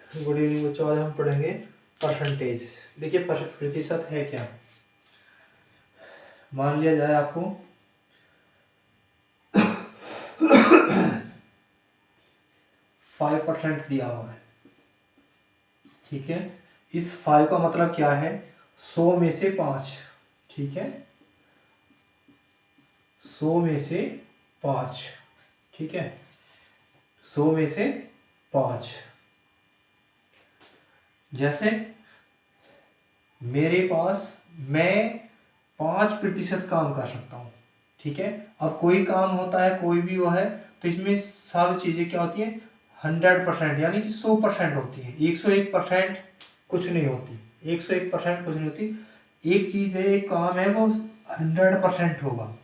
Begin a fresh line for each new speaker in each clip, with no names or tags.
Good evening बच्चों। आज हम पढ़ेंगे परसेंटेज। देखिए प्रतिशत है क्या। मान लिया जाए आपको 5% दिया हुआ है, ठीक है। इस 5 का मतलब क्या है? 100 में से 5, ठीक है। 100 में से 5, ठीक है। 100 में से 5। जैसे मेरे पास मैं 5% काम कर सकता हूँ, ठीक है। अब कोई काम होता है, कोई भी वो है, तो इसमें सारी चीज़ें क्या होती हैं? 100% यानी कि 100% होती है। 101% कुछ नहीं होती। 101% कुछ नहीं होती। एक चीज़ है, एक काम है, वो 100% होगा,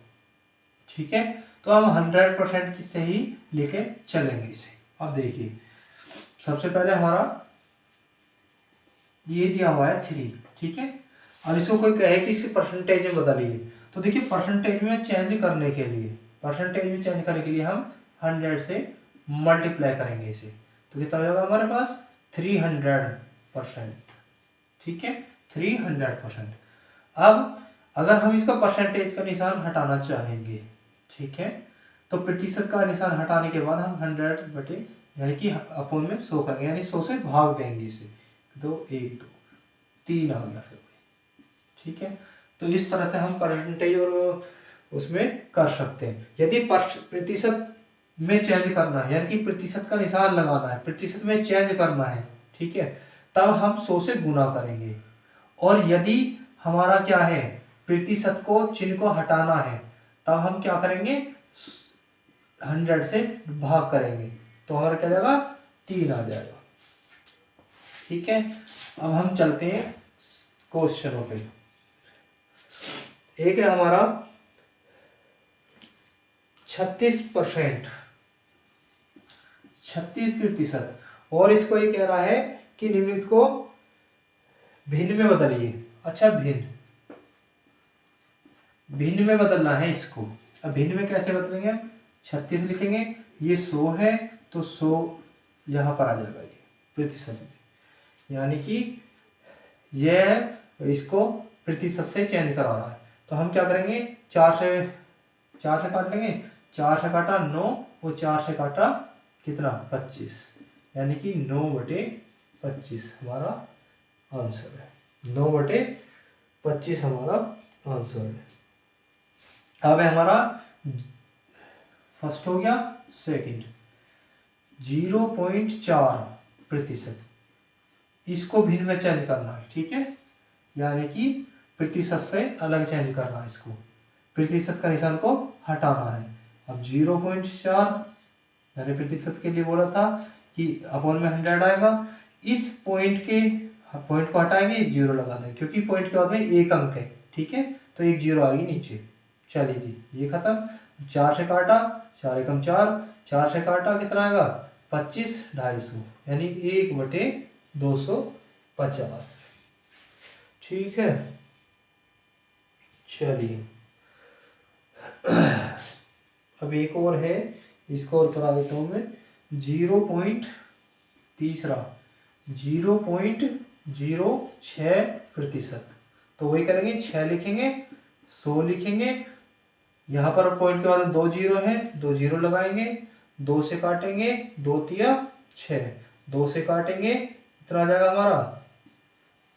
ठीक है। तो हम 100% की से ही लेके चलेंगे इसे। अब देखिए, सबसे पहले हमारा ये दिया हुआ है 3, ठीक है। अब इसको कोई कहे कि इसके परसेंटेज में बदलिए, तो देखिए परसेंटेज में चेंज करने के लिए, हम 100 से मल्टीप्लाई करेंगे इसे, तो कितना हो जाएगा हमारे पास? 300%, ठीक है। 300%। अब अगर हम इसका परसेंटेज का निशान हटाना चाहेंगे, ठीक है, तो प्रतिशत का निशान हटाने के बाद हम 100 यानी कि अपोन में 100 करेंगे, यानी 100 से भाग देंगे इसे। 2 1 2 3 आ गया फिर, ठीक है। तो इस तरह से हम परसेंटेज और उसमें कर सकते हैं। यदि प्रतिशत में चेंज करना है, यानी कि प्रतिशत का निशान लगाना है, प्रतिशत में चेंज करना है, ठीक है, तब हम 100 से गुना करेंगे। और यदि हमारा क्या है, प्रतिशत को चिन्ह को हटाना है, तब हम क्या करेंगे? 100 से भाग करेंगे, तो हमारा क्या जाएगा? 3 आ जाएगा, ठीक है। अब हम चलते हैं क्वेश्चनों पे। एक है हमारा 36%, 36%, और इसको ये कह रहा है कि निम्नलिखित को भिन्न में बदलिए। अच्छा, भिन्न में बदलना है इसको। अब भिन्न में कैसे बदलेंगे? 36 लिखेंगे, ये 100 है, तो 100 यहाँ पर आ जाएगा, ये प्रतिशत में, यानी कि यह इसको प्रतिशत से चेंज करा रहा है। तो हम क्या करेंगे? 4 से काट लेंगे। 4 से काटा 9, वो 4 से काटा कितना? 25, यानी कि 9/25 हमारा आंसर है। 9/25 हमारा आंसर है। अब हमारा फर्स्ट हो गया, सेकंड 0.4%, इसको भिन्न में चेंज करना है, ठीक है, यानी कि प्रतिशत से अलग चेंज करना है इसको, प्रतिशत का निशान को हटाना है। अब 0.4 मैंने प्रतिशत के लिए बोला था कि अपोन में 100 आएगा। इस पॉइंट को हटाएंगे, 0 लगा देंगे, क्योंकि पॉइंट के बाद में एक अंक है, ठीक है, तो एक 0 आएगी नीचे। चलिए जी, ये खत्म। 4 से काटा, 4 एकम 4, 4 से काटा कितना आएगा? 25, 250, यानी 1/250, ठीक है। चलिए, अब एक और है, इसको और करा देता हूँ मैं। 0.06%, तो वही करेंगे, 6 लिखेंगे, 100 लिखेंगे, यहाँ पर पॉइंट के बाद 2 0 है, 2 0 लगाएंगे, 2 से काटेंगे, 2 तिया 6, 2 से काटेंगे, कितना आ जाएगा हमारा?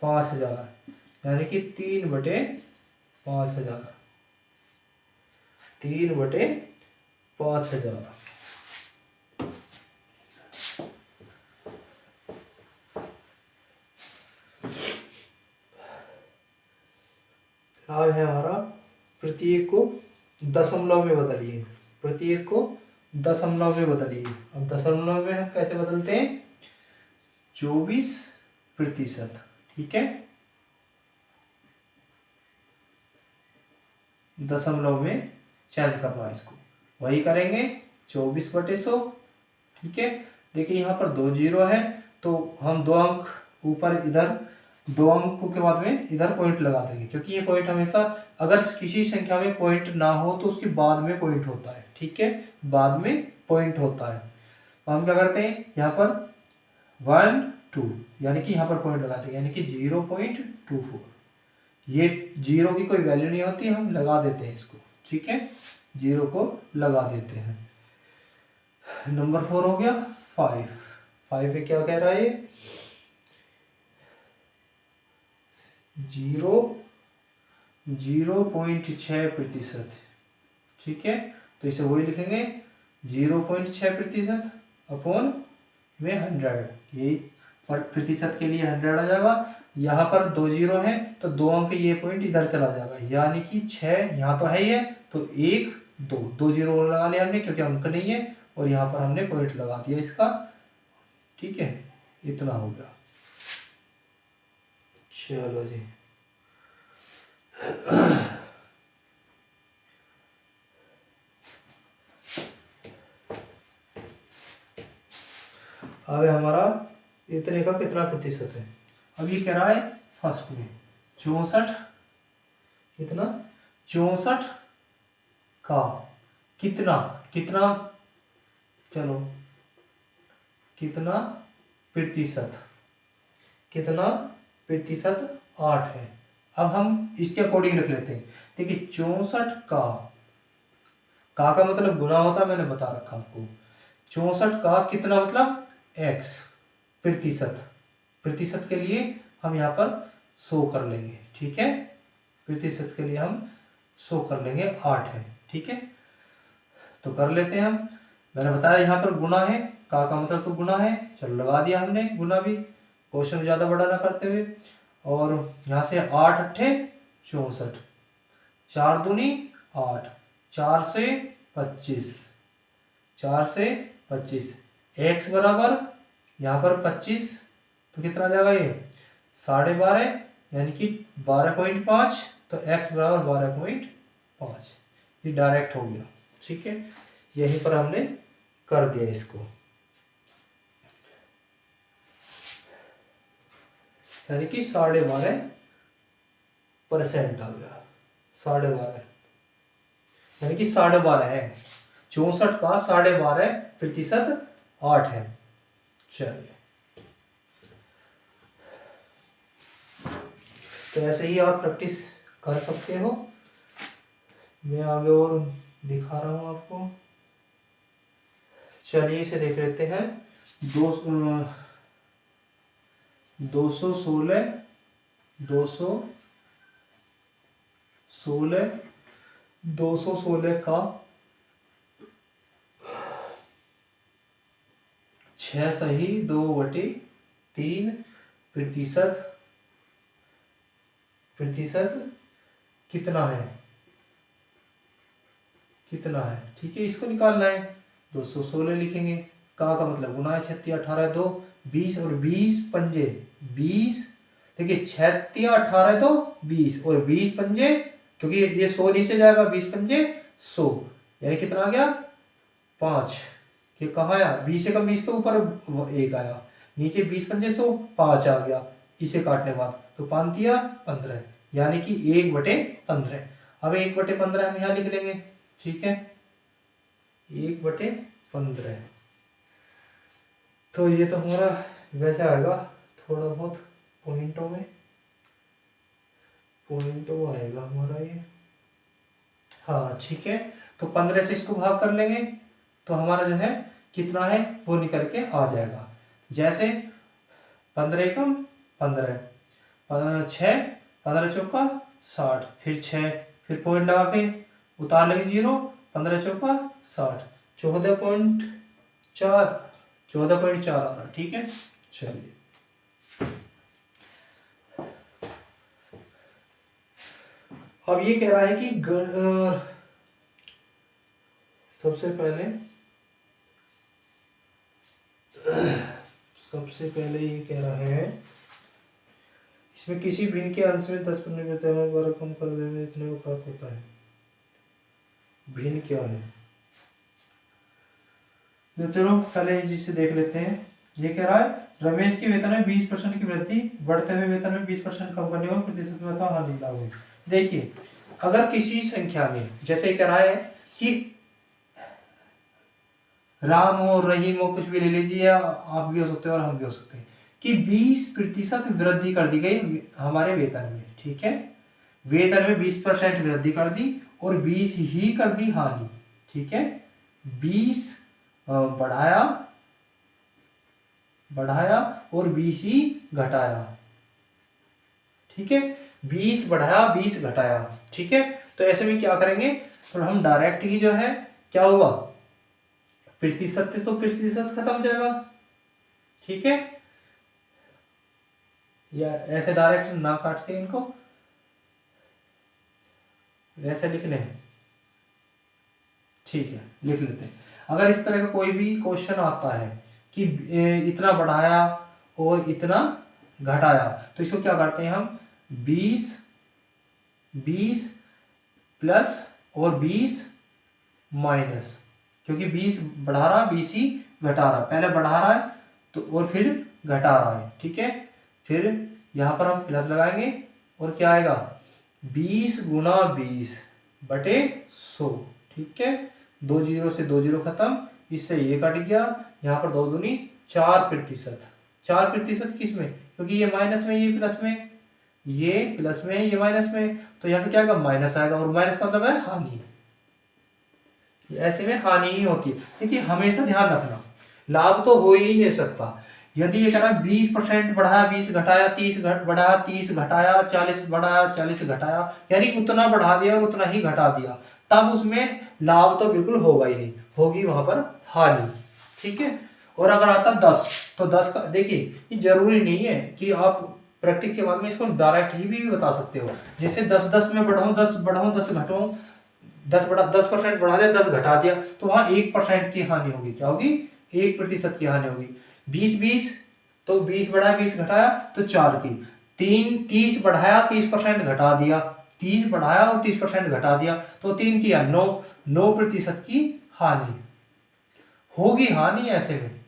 5000, यानी कि 3/5000, 3/5000। अब है हमारा प्रत्येक को दशमलव में बदलिए, प्रत्येक को दशमलव में बदलिए। अब दशमलव में हम कैसे बदलते हैं? 24%, ठीक है, दशमलव में चेंज करना है इसको, वही करेंगे 24/100, ठीक है। देखिए यहाँ पर 2 0 है, तो हम 2 अंक ऊपर इधर, 2 अंकों के बाद में इधर पॉइंट लगा देंगे, क्योंकि ये पॉइंट हमेशा, अगर किसी संख्या में पॉइंट ना हो तो उसके बाद में पॉइंट होता है, ठीक है, बाद में पॉइंट होता है। तो हम क्या करते हैं, यहाँ पर 1 2, यानी कि यहाँ पर पॉइंट लगाते हैं, यानी कि 0.24। ये 0 की कोई वैल्यू नहीं होती, हम लगा देते हैं इसको, ठीक है, 0 को लगा देते हैं। नंबर 4 हो गया। 5 में क्या कह रहा है, 0.6%, ठीक है, तो इसे वही लिखेंगे 0.6% अपॉन में 100, यही पर प्रतिशत के लिए 100 आ जाएगा। यहाँ पर 2 जीरो है तो 2 अंक ये पॉइंट इधर चला जाएगा, यानी कि 6 यहाँ तो है ही है, तो 1 2 जीरो और लगा लिया हमने क्योंकि अंक नहीं है, और यहाँ पर हमने पॉइंट लगा दिया इसका, ठीक है, इतना हो गया। चलो जी, अब हमारा इतने का कितना प्रतिशत है। अब ये कह रहा है फर्स्ट में 64, कितना 64 का कितना कितना चलो कितना प्रतिशत, कितना प्रतिशत 8 है। अब हम इसके अकॉर्डिंग रख लेते हैं। देखिए 64 का मतलब गुना होता है, मैंने बता रखा आपको। 64 का कितना मतलब x प्रतिशत, प्रतिशत के लिए हम यहाँ पर 100 कर लेंगे, ठीक है, प्रतिशत के लिए हम 100 कर लेंगे, 8 है, ठीक है, तो कर लेते हैं हम। मैंने बताया यहाँ पर गुना है, का मतलब तो गुना है, चलो लगा दिया हमने गुना भी, क्वेश्चन ज़्यादा बड़ा ना करते हुए। और यहाँ से 8 अट्ठे 64, 4 दूनी 8, 4 से 25, 4 से 25, x बराबर यहाँ पर 25, तो कितना आ जाएगा ये 12.5, यानी कि 12.5, तो x बराबर 12.5, ये डायरेक्ट हो गया, ठीक है, यहीं पर हमने कर दिया इसको, यानी कि 12.5% आ गया, 12.5, यानी कि 12.5 है, 64 का 12.5% 8 है। चलिए, तो ऐसे ही आप प्रैक्टिस कर सकते हो, मैं आगे और दिखा रहा हूँ आपको। चलिए इसे देख लेते हैं। 216 का 6 सही 2/3 प्रतिशत कितना है, कितना है, ठीक है, इसको निकालना है। 216 लिखेंगे, का मतलब गुना है, 36 18 2 20, और 20 पंजे 20, देखिए 36 18 2 20, और 20 पंजे, क्योंकि ये 100 नीचे जाएगा, 20 पंजे 100, यानी कितना आ गया 5, कि कहाँ आया 20 से कम 20 तो ऊपर 1 आया, नीचे 20 पंजे 100, 5 आ गया इसे काटने के बाद, तो 5 या 15, यानी कि 1/15। अब 1/15 हम यहाँ लिख लेंगे, ठीक है, 1/15, तो ये तो हमारा वैसे आएगा, थोड़ा बहुत पॉइंटों में आएगा हमारा ये, हाँ ठीक है, तो 15 से इसको भाग कर लेंगे, तो हमारा जो है कितना है वो निकल के आ जाएगा। जैसे 15 एकम 15, 6 15 चौका 60, फिर 6, फिर पॉइंट लगा के उतार लेंगे 0, 15 चौका 60, 14.4 आ रहा, ठीक है। चलिए, अब ये कह रहा है कि सबसे पहले ये कह रहा है, इसमें किसी भिन्न के अंश में 10% द्वारा कम कर देने इतने को प्राप्त होता है। भिन्न क्या है, तो चलो पहले इसे देख लेते हैं। ये कह रहा है रमेश के वेतन में 20% की वृद्धि, बढ़ते हुए वेतन में 20% कम करने को प्रतिशत में था हानि लागू। देखिए, अगर किसी संख्या में, जैसे कह रहा है कि राम हो रहीम हो कुछ भी ले लीजिए, आप भी हो सकते हो और हम भी हो सकते हैं, कि 20% वृद्धि कर दी गई हमारे वेतन में, ठीक है। वेतन में 20% वृद्धि कर दी और 20 ही कर दी हानि, ठीक है। 20 बढ़ाया और 20 ही घटाया, ठीक है। 20 बढ़ाया 20 घटाया, ठीक है। तो ऐसे में क्या करेंगे, तो हम डायरेक्ट ही जो है क्या हुआ, प्रतिशत से तो प्रतिशत खत्म हो जाएगा, ठीक है। या ऐसे डायरेक्ट ना काट के इनको वैसे लिख लें, ठीक है, लिख लेते हैं। अगर इस तरह का कोई भी क्वेश्चन आता है कि इतना बढ़ाया और इतना घटाया, तो इसको क्या करते हैं हम, 20 प्लस और 20 माइनस, क्योंकि 20 बढ़ा रहा 20 ही घटा रहा, पहले बढ़ा रहा है तो और फिर घटा रहा है, ठीक है। फिर यहाँ पर हम प्लस लगाएंगे और क्या आएगा, 20 गुना 20 बटे 100, ठीक है। 2 जीरो से 2 जीरो खत्म, इससे ये कट गया, यहाँ पर 2 दूनी 4%। 4% किस में, क्योंकि ये माइनस में ये प्लस में, ये प्लस में ये माइनस में, तो यहाँ पे क्या आएगा, माइनस आएगा, और माइनस का मतलब है हानि। ऐसे में हानि ही होती है, देखिए हमेशा ध्यान रखना, लाभ तो हो ही नहीं सकता। यदि ये करा 20% बढ़ाया 20 घटाया, 30 बढ़ाया 30 घटाया, 40 बढ़ाया 40 घटाया, यानी उतना बढ़ा दिया और उतना ही घटा दिया, तब उसमें लाभ तो बिल्कुल होगा ही नहीं, होगी वहां पर हानि, ठीक है। और अगर आता 10, तो 10 का देखिए, ये जरूरी नहीं है कि आप प्रैक्टिस के बाद में इसको डायरेक्ट ही भी बता सकते हो, जैसे 10 में बढ़ाऊं 10 घटाऊं, 10% बढ़ा दिया 10 घटा दिया, तो वहां 1% की हानि होगी, क्या होगी, 1% की हानि होगी। 20 तो 20 बढ़ाया 20 घटाया तो 4 की, 30 बढ़ाया 30% घटा दिया, 30 बढ़ाया और 30% घटा दिया, तो 3 किया 9% की हानि होगी, हानि ऐसे में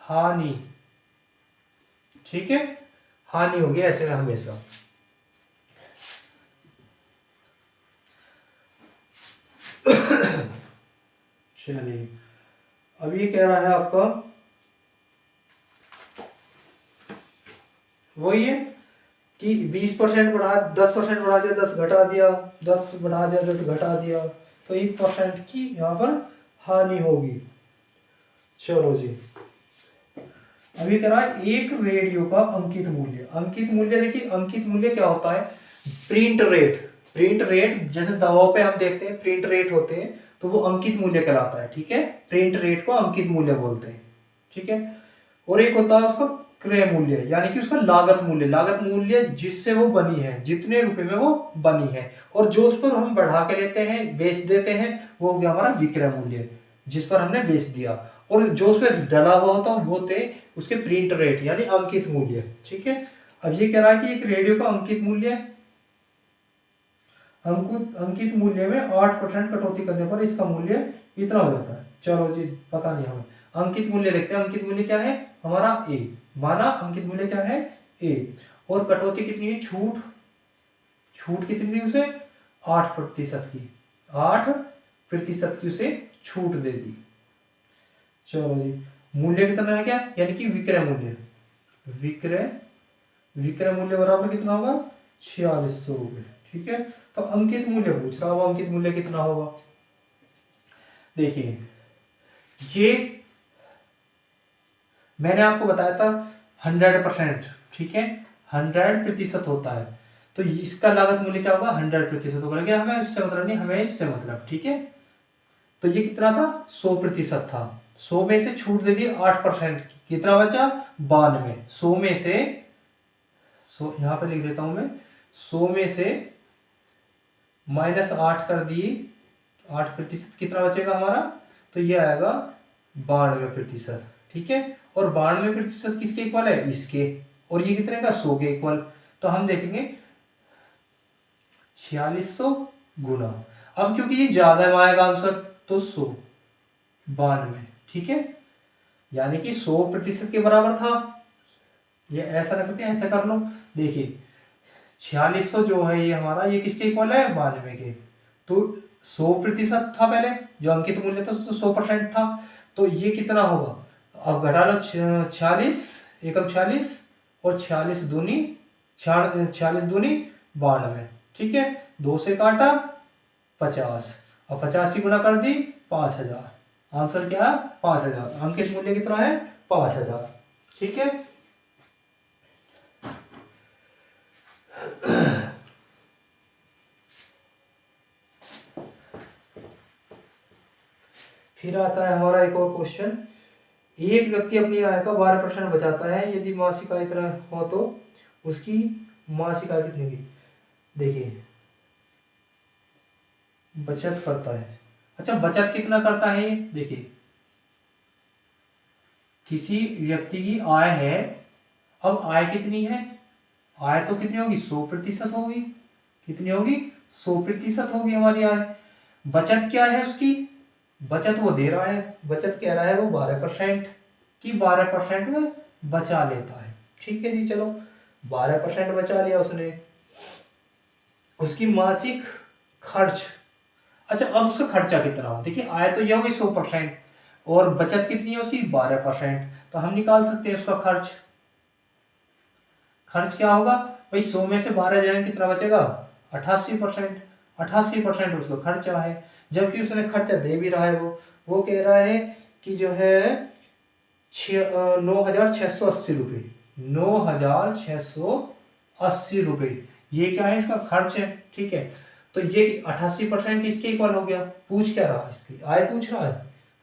हानि, ठीक है, हानि होगी ऐसे में हमेशा। चलिए, अब ये कह रहा है आपका वही है कि 20% बढ़ा 10% बढ़ा दिया 10 घटा दिया, 10 बढ़ा दिया 10 घटा दिया, तो 1% की यहाँ पर हानि होगी। चलो जी, अभी कह रहा है एक रेडियो का अंकित मूल्य। अंकित मूल्य देखिए, अंकित मूल्य क्या होता है, प्रिंट रेट। प्रिंट रेट जैसे दवाओं पे हम देखते हैं प्रिंट रेट होते हैं, तो वो अंकित मूल्य कहलाता है, ठीक है। प्रिंट रेट को अंकित मूल्य बोलते हैं, ठीक है। और एक होता है उसका क्रय मूल्य, यानी कि उसका लागत मूल्य। लागत मूल्य जिससे वो बनी है, जितने रुपए में वो बनी है, और जो उस पर हम बढ़ा के लेते हैं बेच देते हैं, वो हो गया हमारा विक्रय मूल्य, जिस पर हमने बेच दिया। और जो उस पर डला हुआ होता है वो थे उसके प्रिंट रेट यानी अंकित मूल्य, ठीक है। अब ये कह रहा है कि एक रेडियो का अंकित मूल्य, अंकित मूल्य में 8% कटौती करने पर इसका मूल्य इतना हो जाता है। चलो जी, पता नहीं हमें, अंकित मूल्य देखते हैं। अंकित मूल्य क्या है हमारा ए, माना अंकित मूल्य क्या है ए, और कटौती कितनी है, छूट कितनी थी उसे, 8% की, 8% की उसे छूट दे दी। चलो जी, मूल्य कितना है क्या, यानी कि विक्रय मूल्य, विक्रय मूल्य बराबर कितना होगा, 4600 रुपये, ठीक है। तो अंकित मूल्य पूछ रहा होगा, अंकित मूल्य कितना होगा, देखिए ये मैंने आपको बताया था 100%, ठीक है, 100% होता है, तो इसका लागत मूल्य क्या होगा, 100% होगा। लेकिन हमें इससे मतलब नहीं, हमें इससे मतलब, ठीक है। तो ये कितना था, 100% था, 100 में से छूट दे दी 8%, कितना बचा 92, 100 में से, 100 यहाँ पे लिख देता हूं मैं, 100 में से -8 कर दिए, 8% कितना बचेगा हमारा, तो ये आएगा 92%, ठीक है। और 92% किसके इक्वल है, इसके, और ये कितने का, 100 के इक्वल। तो हम देखेंगे 4600 गुना, अब क्योंकि ये ज्यादा में आएगा आंसर, तो 192, ठीक है, यानी कि 100% के बराबर था। ये ऐसा रख के ऐसा कर लो, देखिए 4600 जो है ये हमारा, ये किसके इक्वल है, 92 के, तो 100% था पहले, जो अंकित मूल्य था तो 100% था, तो ये कितना होगा, अब घटा लो 46, एकम 46 और 46 दूनी 92। ठीक है, 2 से काटा 50 और 50 की गुणा कर दी 5000। आंसर क्या है? 5000। अंकित मूल्य कितना है? 5000। ठीक है, फिर आता है हमारा एक और क्वेश्चन। एक व्यक्ति अपनी आय का 12% बचाता है, यदि मासिक आय इतना हो तो उसकी मासिक आय कितनी होगी? देखिए, बचत करता है। अच्छा, बचत कितना करता है? देखिए, किसी व्यक्ति की आय है, अब आय कितनी है? आय तो कितनी होगी? 100% होगी। कितनी होगी? 100% होगी हमारी आय। बचत क्या है उसकी? बचत वो दे रहा है, बचत कह रहा है वो 12% की, 12% में बचा लेता है। ठीक है जी, चलो 12% बचा लिया उसने। उसकी मासिक खर्च, अच्छा अब उसका खर्चा कितना हो? देखिए, आय तो यह होगी 100% और बचत कितनी है उसकी? 12%। तो हम निकाल सकते हैं उसका खर्च। खर्च क्या होगा भाई? 100 में से 12 जाएंगे, कितना बचेगा? 88%। 88% उसका खर्चा है, जबकि उसने खर्चा दे भी रहा है। वो कह रहा है कि जो है 9680 रुपये, 9680 रुपये, ये क्या है? इसका खर्च है। ठीक है, तो ये 88% इसके इक्वल हो गया। पूछ क्या रहा है? इसकी आय पूछ रहा है।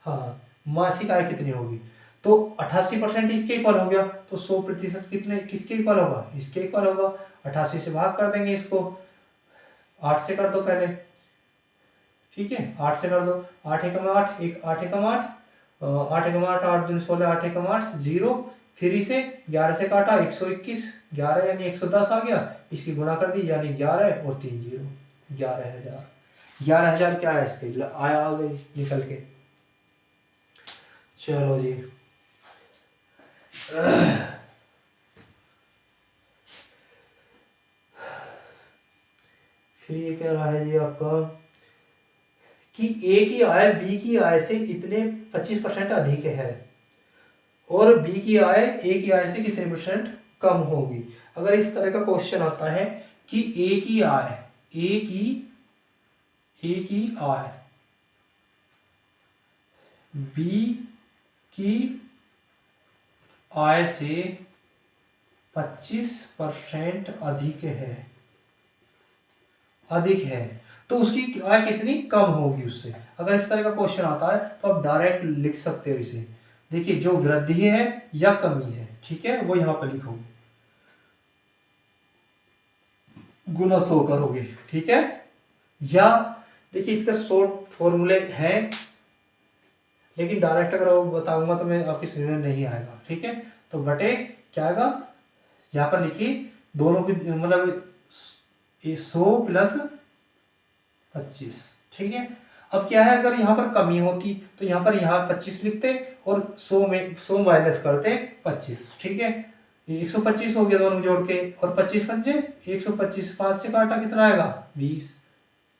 हाँ, मासिक आय कितनी होगी? तो 88% इसके इक्वल हो गया, तो 100% कितने किसके इक्वल होगा? इसके इक्वल होगा। 88 से भाग कर देंगे इसको, 8 से कर दो पहले। ठीक है, 8 से कर दो। 8 एकम 8, 8 एकम 8, 8 एकम 8, 8 दूनी 16, 8 एकम 8, 0। फिर इसे 11 से काटा 121, 11 यानी 110 आ गया। इसकी गुणा कर दी यानी 11 और 3 0, 11000। 11000 क्या है इसके? आया आ गई निकल के। चलो जी, फिर ये कह रहा है जी आपका कि ए की आय बी की आय से इतने 25% अधिक है और बी की आय ए की आय से कितने % कम होगी। अगर इस तरह का क्वेश्चन आता है कि ए की आय बी की आय से 25% अधिक है तो उसकी आय कितनी कम होगी उससे। अगर इस तरह का क्वेश्चन आता है तो आप डायरेक्ट लिख सकते हो इसे। देखिए, जो वृद्धि है या कमी है, ठीक है, वो यहां पर लिखो, गुना 100 करोगे। ठीक है, या देखिए इसका शॉर्ट फॉर्मूले है, लेकिन डायरेक्ट अगर वो बताऊंगा तो मैं आपकी समझ में नहीं आएगा। ठीक है, तो बटे क्या आएगा? यहाँ पर लिखिए दोनों की, मतलब 100 प्लस 25। ठीक है, अब क्या है, अगर यहाँ पर कमी होती तो यहाँ पर 25 लिखते और 100 में 100 माइनस करते 25। ठीक है, 125 हो गया दोनों जोड़ के, और 25 पंजे 125, 5 से काटा कितना आएगा? 20।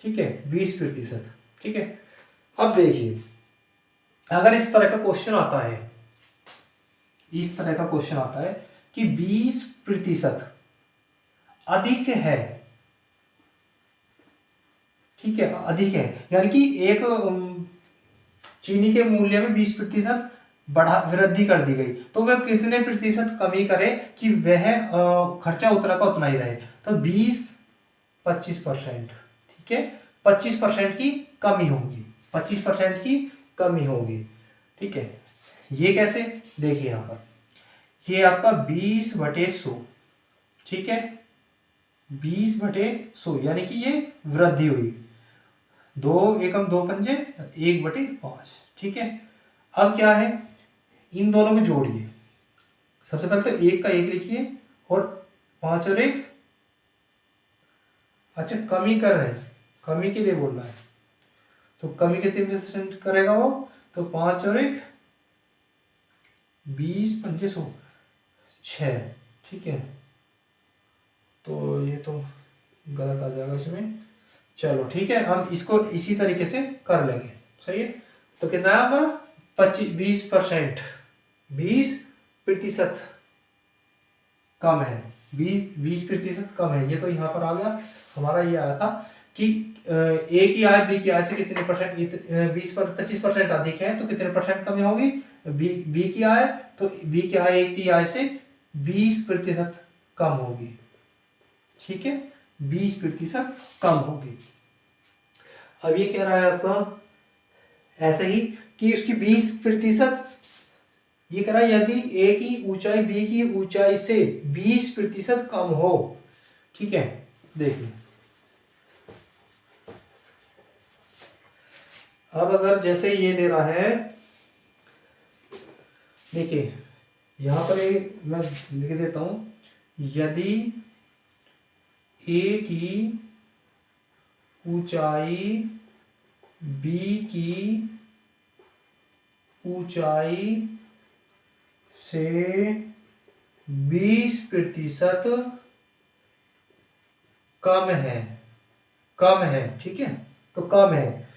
ठीक है, 20%। ठीक है, अब देखिए अगर इस तरह का क्वेश्चन आता है, इस तरह का क्वेश्चन आता है कि 20% अधिक है, ठीक है, अधिक है, यानी कि एक चीनी के मूल्य में 20% वृद्धि कर दी गई, तो वह कितने प्रतिशत कमी करे कि वह खर्चा उतना का उतना ही रहे? तो 20-25%। ठीक है, 25% की कमी होगी, 25% की कमी होगी। ठीक है, ये कैसे? देखिए यहां पर ये आपका 20/100। ठीक है, 20/100 यानी कि ये वृद्धि हुई। 2 एकम 2 पंजे 1/5। ठीक है, अब क्या है, इन दोनों को जोड़िए। सबसे पहले तो 1 का 1 लिखिए और 5 और 1, अच्छा कमी कर रहे हैं, कमी के लिए बोल रहा है, तो कमी कितने % करेगा वो? तो 5 और 1 20 पंजे 100, 6। ठीक है, तो ये तो गलत आ जाएगा इसमें। चलो ठीक है, हम इसको इसी तरीके से कर लेंगे। सही है, तो कितना है हमारा? 20%, 20%। कम है, 20% कम है। ये तो यहाँ पर आ गया हमारा, ये आया था कि ए की आय बी की आय से कितने परसेंट, 25% अधिक है तो कितने परसेंट कमी होगी, बी की आय, तो बी की आय ए की आय से 20% कम होगी। ठीक है, 20% कम होगी। अब ये कह रहा है आपका ऐसे ही कि उसकी 20%, ये कह रहा है यदि ए की ऊंचाई बी की ऊंचाई से 20% कम हो। ठीक है, देखिए अब अगर जैसे ये दे रहा है, देखिए यहां पर मैं लिख देता हूं, यदि ए की ऊंचाई बी की ऊंचाई से 20% कम है, कम है, ठीक है, तो कम है,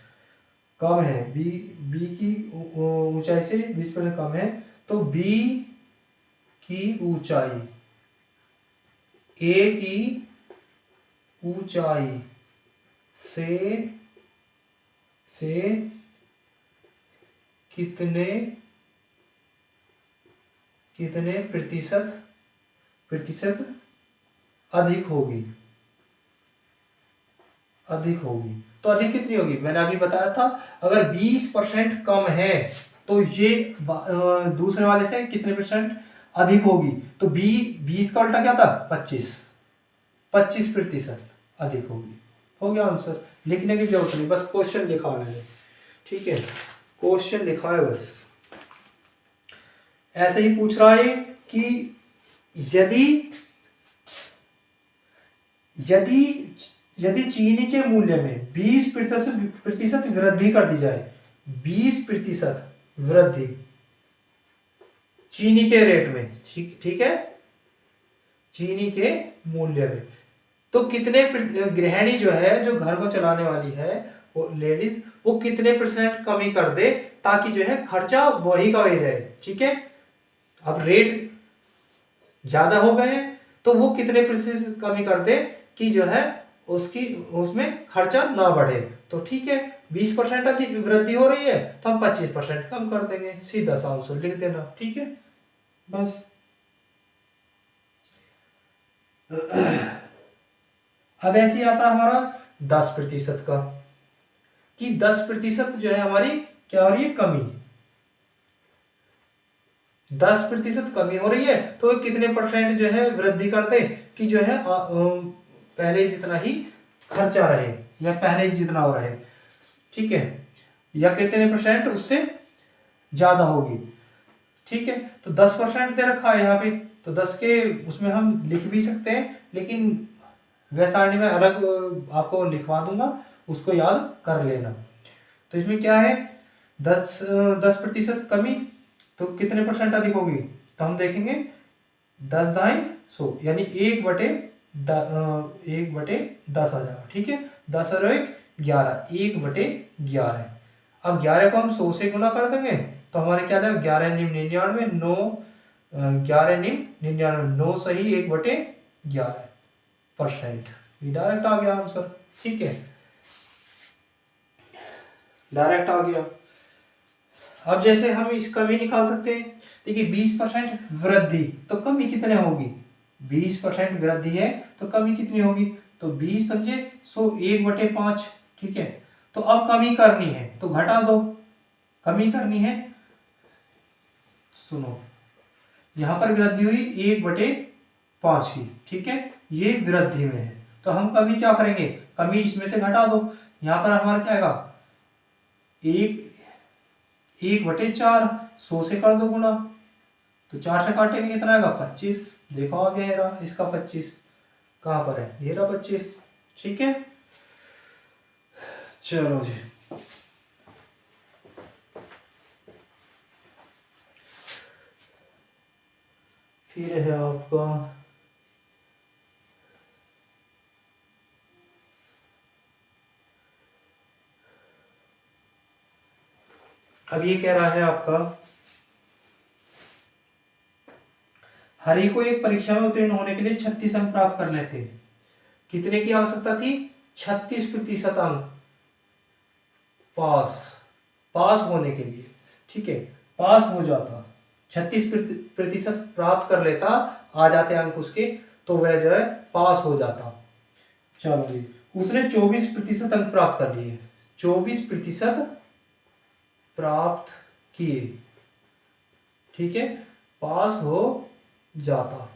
कम है, बी बी की ऊंचाई से 20% कम है, तो बी की ऊंचाई ए की ऊंचाई से कितने प्रतिशत अधिक होगी, अधिक होगी। तो अधिक कितनी होगी, मैंने अभी बताया था, अगर 20% कम है तो ये दूसरे वाले से कितने परसेंट अधिक होगी, तो 20 का उल्टा क्या था, 25% अधिक होगी। हो गया आंसर, लिखने की जरूरत नहीं, बस क्वेश्चन लिखा है मैंने। ठीक है, क्वेश्चन लिखा है बस। ऐसे ही पूछ रहा है कि यदि यदि यदि चीनी के मूल्य में 20% वृद्धि कर दी जाए, 20% वृद्धि चीनी के रेट में, ठीक है, चीनी के मूल्य में, तो कितने गृहिणी जो है, जो घर को चलाने वाली है, वो लेडीज, वो कितने परसेंट कमी कर दे ताकि जो है खर्चा वही का वही रहे। ठीक है, अब रेट ज्यादा हो गए हैं तो वो कितने प्रतिशत कमी कर दे कि जो है उसमें खर्चा ना बढ़े। तो ठीक है, 20% अधिक वृद्धि हो रही है तो हम 25% कम कर देंगे, सीधा सा आंसर लिख देना। ठीक है, बस। अब ऐसे आता हमारा 10% का, कि 10% जो है हमारी क्या हो रही है, कमी, 10% कमी हो रही है तो कितने परसेंट जो है वृद्धि कर दे कि जो है पहले जितना ही खर्चा रहे या पहले ही जितना हो रहे। ठीक है, या कितने परसेंट उससे ज्यादा होगी। ठीक है, तो 10% दे रखा है यहाँ पे, तो 10 के उसमें हम लिख भी सकते हैं, लेकिन वैसारणी में अलग आपको लिखवा दूंगा, उसको याद कर लेना। तो इसमें क्या है, 10% कमी, तो कितने परसेंट अधिक होगी, तो हम देखेंगे 10×100 यानी 1/10 आ जाएगा। ठीक है, 10 और 1 11, 1/11। अब 11 को हम 100 से गुना कर देंगे तो हमारे क्या जाएगा, 11×9 = 9, 11×99 9 सही 1/11%, ये डायरेक्ट आ गया आंसर। ठीक है, डायरेक्ट आ गया। अब जैसे हम इसका भी निकाल सकते हैं, देखिए 20% वृद्धि, तो कमी कितने होगी, 20% वृद्धि है तो कमी कितनी होगी, तो 20×5 1/5। ठीक है, तो अब कमी करनी है तो घटा दो, कमी करनी है, सुनो, यहां पर वृद्धि हुई 1/5 की। ठीक है, ये वृद्धि में है तो हम कमी क्या करेंगे, कमी इसमें से घटा दो, यहां पर हमारा क्या आएगा, 1/4, 100 से कर दो गुना, तो 4 से काटेंगे कितना आएगा, 25। देखो आ गया, रहा इसका 25, कहां पर है, ये रहा 25। ठीक है, चलो जी, फिर है आपका अब ये कह रहा है आपका, हरि को एक परीक्षा में उत्तीर्ण होने के लिए 36 अंक प्राप्त करने थे। कितने की आवश्यकता थी? 36% अंक पास होने के लिए। ठीक है, पास हो जाता, 36% प्राप्त कर लेता, आ जाते अंक उसके, तो वह जो है पास हो जाता। चलो जी, उसने 24% अंक प्राप्त कर लिए, 24% प्राप्त किए। ठीक है, पास हो जाता,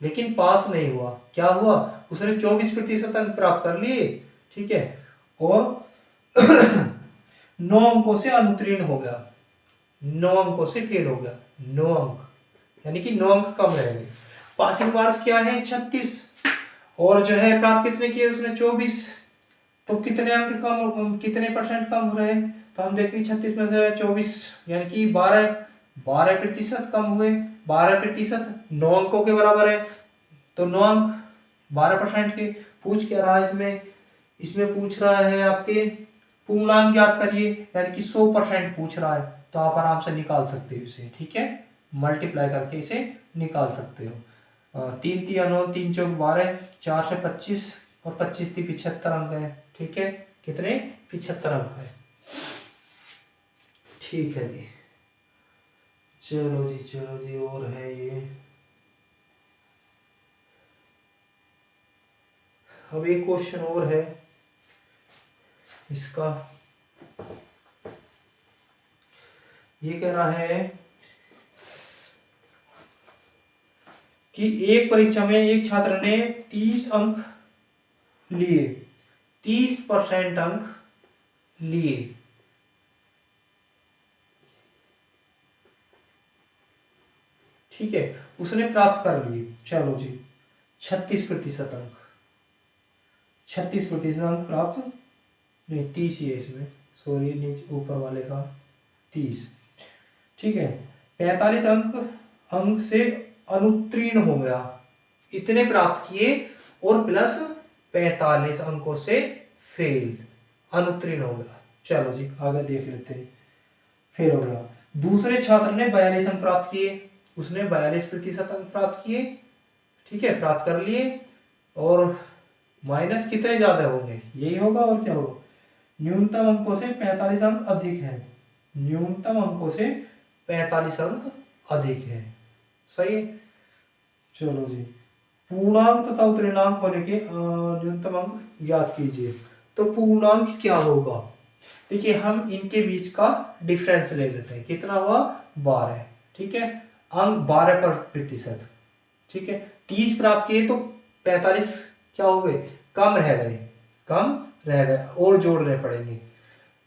लेकिन पास नहीं हुआ। क्या हुआ? उसने 24% अंक प्राप्त कर लिए। ठीक है, और 9 अंकों से अनुत्तीर्ण हो गया, 9 अंकों से फेल हो गया, 9 अंक, यानी कि 9 अंक कम रह गए। पासिंग मार्क क्या है? 36, और जो है प्राप्त किसने किए? उसने 24। तो कितने अंक कम, कितने परसेंट कम हो रहे? तो हम देखेंगे 36 में से 24 यानी कि 12% कम हुए। 12% 9 अंकों के बराबर है, तो 9 अंक 12% के। पूछ क्या रहा है इसमें? इसमें पूछ रहा है आपके पूर्णांक ज्ञात करिए, यानी कि 100% पूछ रहा है, तो आप आराम से निकाल सकते हो इसे। ठीक है, मल्टीप्लाई करके इसे निकाल सकते हो। 3 3 9 3 चौक 12, 4 से 25 और 25 थी 75 अंक है। ठीक है, कितने? 75 अंक है। ठीक है जी, चलो जी, चलो जी, और है ये। अब एक क्वेश्चन और है इसका, ये कह रहा है कि एक परीक्षा में एक छात्र ने 30 अंक लिए, 30% अंक लिए। ठीक है, उसने प्राप्त कर लिए, चलो जी, 36% अंक, 36% अंक प्राप्त, नहीं 30 ही है इसमें, सॉरी, नीचे ऊपर वाले का 30। ठीक है, 45 अंक से अनुत्तीर्ण हो गया, इतने प्राप्त किए, और प्लस 45 अंकों से फेल, अनुत्तीर्ण हो गया। चलो जी, आगे देख लेते हैं। फेल हो गया। दूसरे छात्र ने 42 अंक प्राप्त किए, उसने 42% अंक प्राप्त किए। ठीक है, प्राप्त कर लिए, और माइनस कितने ज्यादा होंगे? यही होगा, और क्या होगा? न्यूनतम अंकों से 45 अंक अधिक है, न्यूनतम अंकों से 45 अंक अधिक है। सही है। चलो जी, पूर्णांक तथा उत्तीर्णांक होने के न्यूनतम अंक ज्ञात कीजिए। तो पूर्णांक क्या होगा? देखिए, हम इनके बीच का डिफरेंस ले लेते हैं। कितना हुआ? 12। ठीक है, अंक 12%। ठीक है, 30 प्राप्त किए तो 45 क्या हो गए? कम रह गए, कम रह गए, और जोड़ने पड़ेंगे।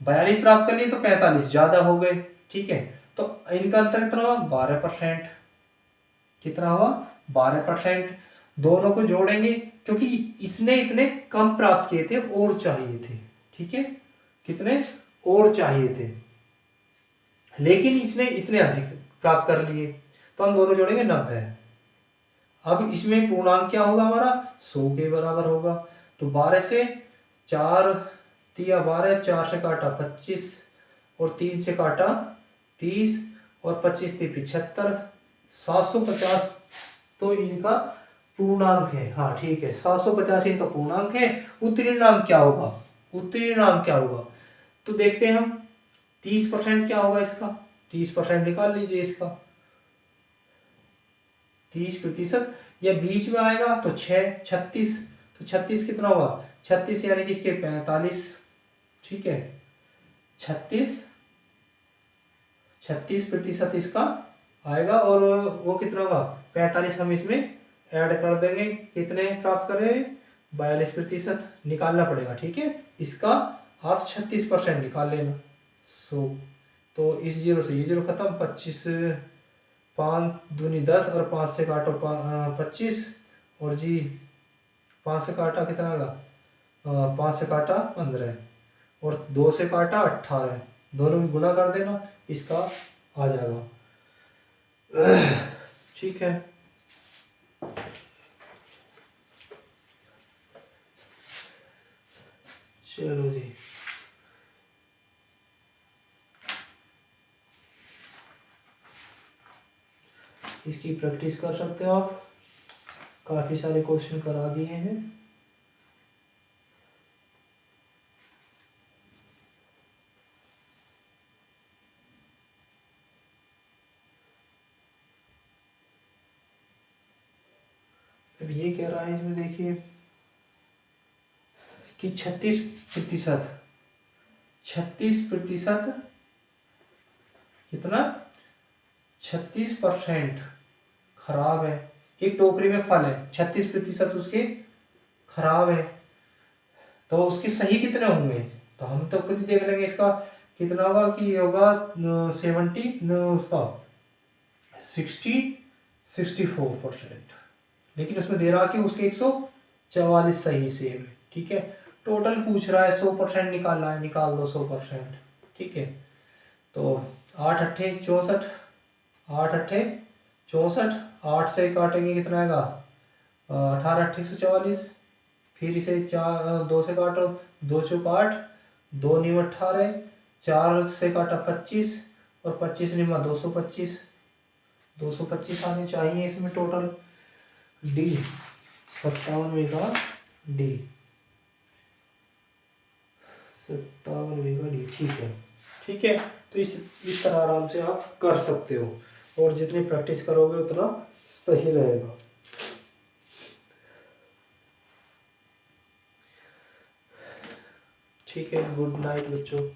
42 प्राप्त कर लिए तो 45 ज्यादा हो गए। ठीक है, तो इनका अंतर कितना हुआ? 12%। कितना हुआ? 12%। दोनों को जोड़ेंगे, क्योंकि इसने इतने कम प्राप्त किए थे, और चाहिए थे। ठीक है, कितने और चाहिए थे, लेकिन इसने इतने अधिक प्राप्त कर लिए, तो हम दोनों जोड़ेंगे 90। अब इसमें पूर्णांक क्या होगा हमारा? 100 के बराबर होगा। तो 12 से 4 तिया 12, 4 से काटा 25, और 3 से काटा 30, और 25 थी 75, 750 तो इनका पूर्णांक है। हाँ ठीक है, 750 इनका पूर्णांक है। उत्तीर्णांक क्या होगा? उत्तीर्णांक क्या होगा? तो देखते हैं हम, 30% क्या होगा इसका? 30% निकाल लीजिए इसका। 30%, या बीच में आएगा तो 36, तो 36 कितना होगा? 36 यानी कि इसके 45। ठीक है, 36% इसका आएगा, और वो कितना होगा? 45 हम इसमें ऐड कर देंगे। कितने प्राप्त करें? 42% निकालना पड़ेगा। ठीक है, इसका आप 36% निकाल लेना। तो इस जीरो से ये जीरो खत्म, 25, 5 दूनी 10, और 5 से काटो 25, और जी 5 से काटा कितना होगा? 5 से काटा 15, और 2 से काटा 18, दोनों में गुणा कर देना, इसका आ जाएगा। ठीक है, चलो जी, इसकी प्रैक्टिस कर सकते हो आप, काफ़ी सारे क्वेश्चन करा दिए हैं। अब ये कह रहा है इसमें देखिए कि 36%, 36% कितना, 36% खराब है। एक टोकरी में फल है, 36% उसके खराब है, तो उसके सही कितने होंगे? तो हम तो खुद ही देख लेंगे इसका कितना होगा, कि ये होगा 70 उसका 64%। लेकिन उसमें दे रहा कि उसके 144 सही सेब है, ठीक है। टोटल पूछ रहा है 100% निकालना है, निकाल दो 100%, ठीक है। तो 8 अट्ठे 64, 8 अट्ठे 64, 8 से काटेंगे कितना आएगा 18 अट्ठे 144, फिर इसे 2 से काटो, 2 चौक 8, 2 नीम 18, 4 से काटा 25 और 25 निमा 225, 225 आने चाहिए इसमें टोटल। डी 57 का डी, 57 का डी, ठीक है, ठीक है। तो इस तरह आराम से आप कर सकते हो, और जितनी प्रैक्टिस करोगे उतना सही रहेगा। ठीक है, गुड नाइट बच्चों।